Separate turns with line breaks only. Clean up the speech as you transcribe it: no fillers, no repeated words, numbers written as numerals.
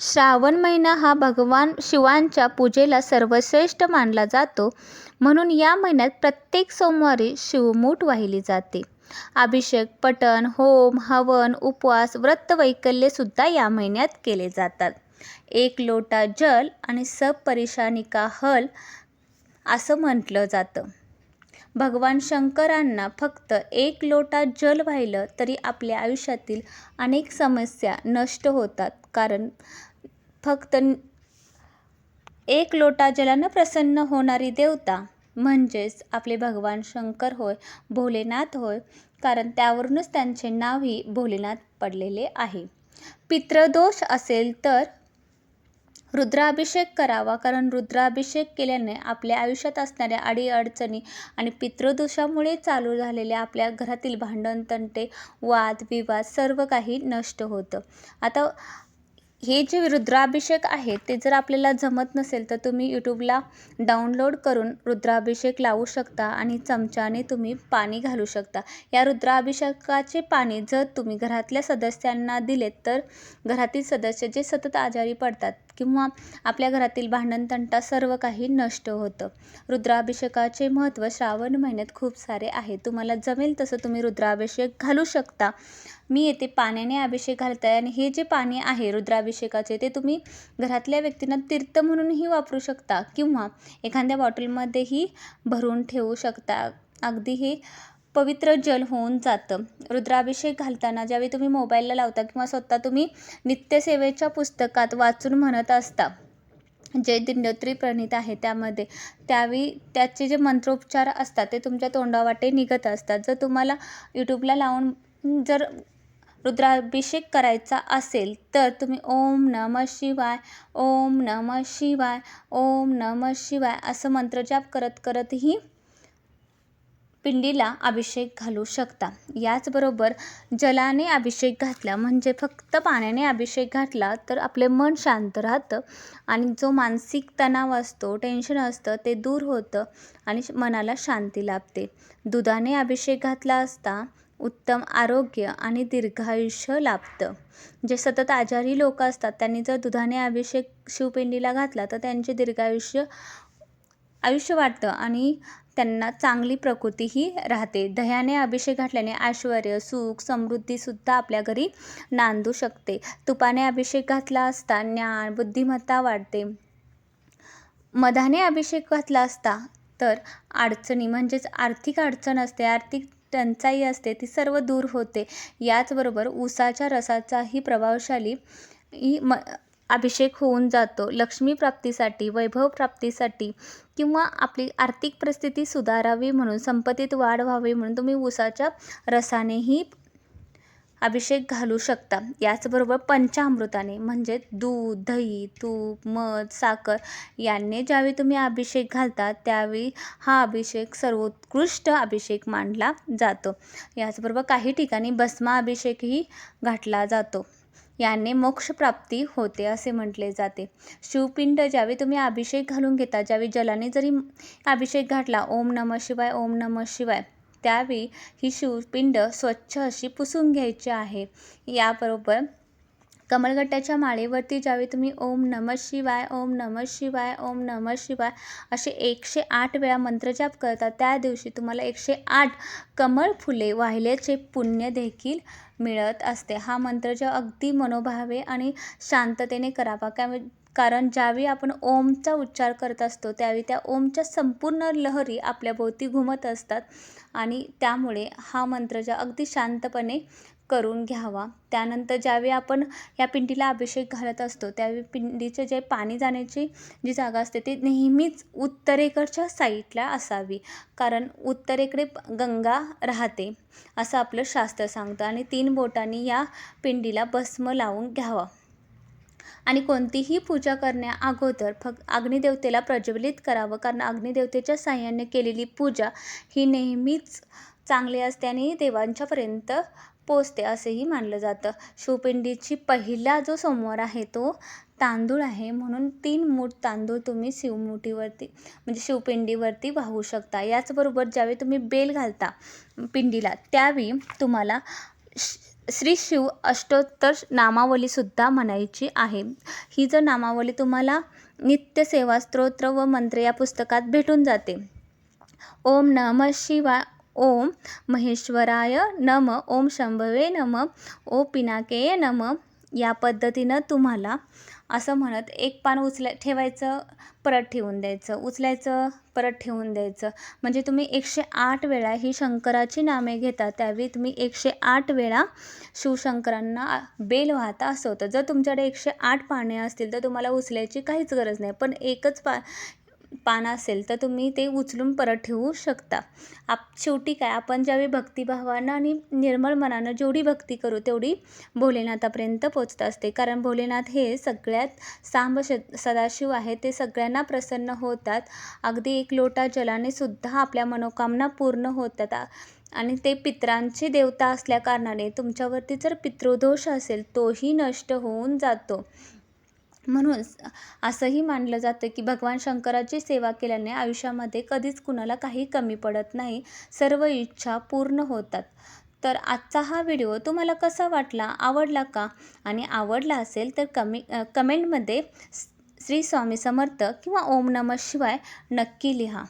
श्रावण महिना हा भगवान शिवांच्या पूजेला सर्वश्रेष्ठ मानला जातो. म्हणून या महिन्यात प्रत्येक सोमवारी शिवमूठ वाहिली जाते. अभिषेक, पठण, होम, हवन, उपवास, व्रतवैकल्य सुद्धा या महिन्यात केले जातात. एक लोटा जल आणि सब परेशानी हल असं म्हटलं जातं. भगवान शंकरांना फक्त एक लोटा जल वाहिलं तरी आपल्या आयुष्यातील अनेक समस्या नष्ट होतात. कारण फक्त एक लोटा जलानं प्रसन्न होणारी देवता म्हणजेच आपले भगवान शंकर होय, भोलेनाथ होय. कारण त्यावरूनच त्यांचे नावही भोलेनाथ पडलेले आहे. पितृदोष असेल तर रुद्राभिषेक करावा. कारण रुद्राभिषेक केल्याने आपल्या आयुष्यात असणाऱ्या अडीअडचणी आणि पितृदोषामुळे चालू झालेले आपल्या घरातील भांडण, तंटे, वाद विवाद सर्व काही नष्ट होतं. आता हे जे रुद्राभिषेक आहे ते जर आपल्याला जमत नसेल तर तुम्ही यूट्यूबला डाउनलोड करून रुद्राभिषेक लावू शकता आणि चमच्याने तुम्ही पाणी घालू शकता. या रुद्राभिषेकाचे पाणी जर तुम्ही घरातल्या सदस्यांना दिलेत तर घरातील सदस्य जे सतत आजारी पडतात किंवा आपल्या घरातील भांडण तंटा सर्व काही नष्ट होतं. रुद्राभिषेकाचे महत्त्व श्रावण महिन्यात खूप सारे आहे. तुम्हाला जमेल तसं तुम्ही रुद्राभिषेक घालू शकता. मी येथे पाण्याने अभिषेक घालत आहे आणि हे जे पाणी आहे रुद्राभिषेकाचे ते तुम्ही घरातल्या व्यक्तींना तीर्थ म्हणूनही वापरू शकता किंवा एखाद्या बॉटलमध्येही भरून ठेवू शकता. अगदी हे पवित्र जल होऊन जातं. रुद्राभिषेक घालताना ज्यावेळी तुम्ही मोबाईलला लावता किंवा स्वतः तुम्ही नित्यसेवेच्या पुस्तकात वाचून म्हणत असता जे दिंडोत्री प्रणीत आहे त्यावेळी त्याचे जे मंत्रोच्चार असतात ते तुमच्या तोंडावाटे निघत असतात. जर तुम्हाला यूट्यूबला लावून जर रुद्राभिषेक करायचा असेल तर तुम्ही ओम नमः शिवाय, ओम नमः शिवाय, ओम नमः शिवाय असं मंत्रजाप करत करतही पिंडीला अभिषेक घालू शकता. याचबरोबर जलाने अभिषेक घातला म्हणजे फक्त पाण्याने अभिषेक घातला तर आपले मन शांत राहतं आणि जो मानसिक तणाव असतो, टेन्शन असतं ते दूर होतं आणि मनाला शांती लाभते. दुधाने अभिषेक घातला असता उत्तम आरोग्य आणि दीर्घायुष्य लाभतं. जे सतत आजारी लोक असतात त्यांनी जर दुधाने अभिषेक शिवपिंडीला घातला तर त्यांचे दीर्घायुष्य वाढतं आणि त्यांना चांगली प्रकृतीही राहते. दह्याने अभिषेक घातल्याने ऐश्वर्य, सुख, समृद्धीसुद्धा आपल्या घरी नांदू शकते. तुपाने अभिषेक घातला असता ज्ञान, बुद्धिमत्ता वाढते. मधाने अभिषेक घातला असता तर अडचणी म्हणजेच आर्थिक अडचण असते, आर्थिक टंचाई असते ती सर्व दूर होते. याचबरोबर उसाच्या रसाचाही प्रभावशाली अभिषेक होऊन जातो. लक्ष्मी प्राप्तीसाठी, वैभव प्राप्तीसाठी किंवा आपली आर्थिक परिस्थिती सुधारावी म्हणून, संपत्तीत वाढ व्हावी म्हणून तुम्ही उसाच्या रसानेही अभिषेक घालू शकता. याचबरोबर पंचामृताने म्हणजे दूध, दही, तूप, मध, साखर यांनी ज्यावेळी तुम्ही अभिषेक घालता त्यावेळी हा अभिषेक सर्वोत्कृष्ट अभिषेक मानला जातो. याचबरोबर काही ठिकाणी भस्माभिषेकही घातला जातो. याने मोक्षप्राप्ती होते असे म्हटले जाते. शिवपिंड ज्यावेळी तुम्ही अभिषेक घालून घेता, ज्यावेळी जलाने जरी अभिषेक घातला ओम नमः शिवाय, ओम नमः शिवाय, त्यावेळी ही शिवपिंड स्वच्छ अशी पुसून घ्यायची आहे. याबरोबर कमळगट्ट्याच्या माळेवरती ज्यावेळी तुम्ही ओम नमः शिवाय, ओम नमः शिवाय, ओम नमः शिवाय असे 108 वेळा मंत्रजाप करता त्या दिवशी तुम्हाला 108 कमळ फुले वाहिल्याचे पुण्य देखील मिळत असते. हा मंत्रजाप अगदी मनोभावे आणि शांततेने करावा. कारण ज्यावेळी आपण ओमचा उच्चार करत असतो त्यावेळी त्या ओमच्या संपूर्ण लहरी आपल्या भोवती घुमत असतात आणि त्यामुळे हा मंत्रजाप अगदी शांतपणे करून घ्यावा. त्यानंतर ज्यावेळी आपण या पिंडीला अभिषेक घालत असतो त्यावेळी पिंडीचे जे पाणी जाण्याची जी जागा असते ती नेहमीच उत्तरेकडच्या साईडला असावी. कारण उत्तरेकडे गंगा राहते असं आपलं शास्त्र सांगतं आणि 3 बोटांनी या पिंडीला भस्म लावून घ्यावा. आणि कोणतीही पूजा करण्या अगोदर फक्त अग्निदेवतेला प्रज्वलित करावं. कारण अग्निदेवतेच्या साहाय्याने केलेली पूजा ही नेहमीच चांगली असते आणि देवांच्यापर्यंत पोचते असेही मानलं जातं. शिवपिंडीची पहिला जो सोमवार आहे तो तांदूळ आहे म्हणून 3 मूठ तांदूळ तुम्ही शिवमुठीवरती म्हणजे शिवपिंडीवरती वाहू शकता. याचबरोबर ज्यावेळी तुम्ही बेल घालता पिंडीला त्यावेळी तुम्हाला श्री शिव अष्टोत्तर नामावलीसुद्धा म्हणायची आहे. ही जर नामावली तुम्हाला नित्य सेवा स्तोत्र व मंत्र या पुस्तकात भेटून जाते. ओम नमः शिवाय, ओम महेश्वराय नम, ओम शंभवे नम, ओ पिनाकेय नम. या पद्धतीनं तुम्हाला असं म्हणत एक पान ठेवायचं, परत ठेवून द्यायचं, उचलायचं, परत ठेवून द्यायचं. म्हणजे तुम्ही 108 वेळा ही शंकराची नामे घेता, त्यावेळी तुम्ही 108 वेळा शिवशंकरांना बेल वाहता असं होतं. जर तुमच्याकडे 108 पाने असतील तर तुम्हाला उचलायची काहीच गरज नाही, पण एकच पान असेल तर तुम्ही ते उचलून परत ठेवू शकता. शेवटी काय, आपण ज्यावेळी भक्तिभावानं आणि निर्मळ मनानं जेवढी भक्ती करू तेवढी भोलेनाथापर्यंत पोचत असते. कारण भोलेनाथ हे सगळ्यात सदाशिव आहे, ते सगळ्यांना प्रसन्न होतात. अगदी एक लोटा जलाने सुद्धा आपल्या मनोकामना पूर्ण होतात. आणि ते पितरांची देवता असल्या कारणाने तुमच्यावरती जर पितृदोष असेल तोही नष्ट होऊन जातो. म्हणून असंही मानलं जातं की भगवान शंकराची सेवा केल्याने आयुष्यामध्ये कधीच कुणाला काही कमी पडत नाही, सर्व इच्छा पूर्ण होतात. तर आजचा हा व्हिडिओ तुम्हाला कसा वाटला, आवडला का? आणि आवडला असेल तर कमेंटमध्ये श्री स्वामी समर्थ किंवा ओम नमः शिवाय नक्की लिहा.